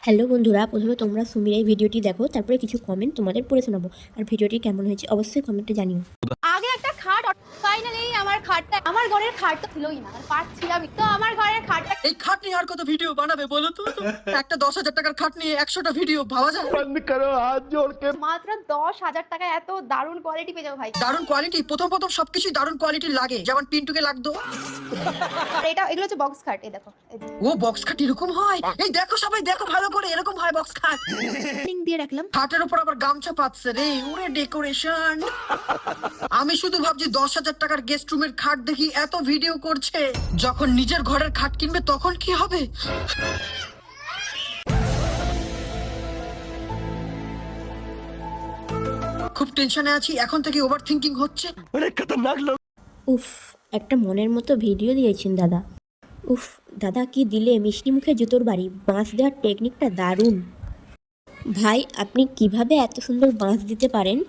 Hello বন্ধুরা, প্রথমে তোমরা সুমির এই ভিডিওটি দেখো, তারপরে কিছু কমেন্ট তোমাদের পড়ে শোনাবো। আর ভিডিওটি কেমন হয়েছে অবশ্যই কমেন্টে জানিও। আগে একটা খাট ফাইনালি আমার খাটটা আমার ঘরের খাট তো ছিলই না, পাচ্ছিলামই তো আমার ঘরের খাটটা। এই খাট নিয়ে আর কত ভিডিও বানাবে বলো তো? একটা 10,000 টাকার খাট নিয়ে 100টা ভিডিও ভাবা যায়? মাত্র 10,000 টাকায় এত দারুণ কোয়ালিটি পেয়ে যাবো ভাই। দারুণ কোয়ালিটি, প্রথম প্রথম সবকিছুই দারুণ কোয়ালিটির লাগে, যেমন পিন্টুকে লাগতো। আর এগুলো হচ্ছে বক্স খাট, এই দেখো এই যে ও বক্স খাট এরকম হয়? এই দেখো সবাই দেখো ভালো করে, এরকম হয় বক্স খাট। লিংক দিয়ে রাখলাম। খাটের উপর আবার গামছা পাচ্ছে রে, ওরে ডেকোরেশন। আমি শুধু ভাবছি 10,000 টাকার গেস্ট রুমের খাট দেখি এত ভিডিও করছে, যখন নিজের ঘরের খাট কিনবে তখন কি হবে? খুব টেনশনে আছি, এখন থেকে ওভার থিঙ্কিং হচ্ছে। উফ, একটা মনের মতো ভিডিও দিয়েছেন দাদা। উফ দাদা, কি দিলে মিষ্টি মুখে জুতোর বাড়ি। বাঁশ দেওয়ার টেকনিকটা দারুণ। ভাই, আপনি কিভাবে এত সুন্দর বাঁশ দিতে পারেন?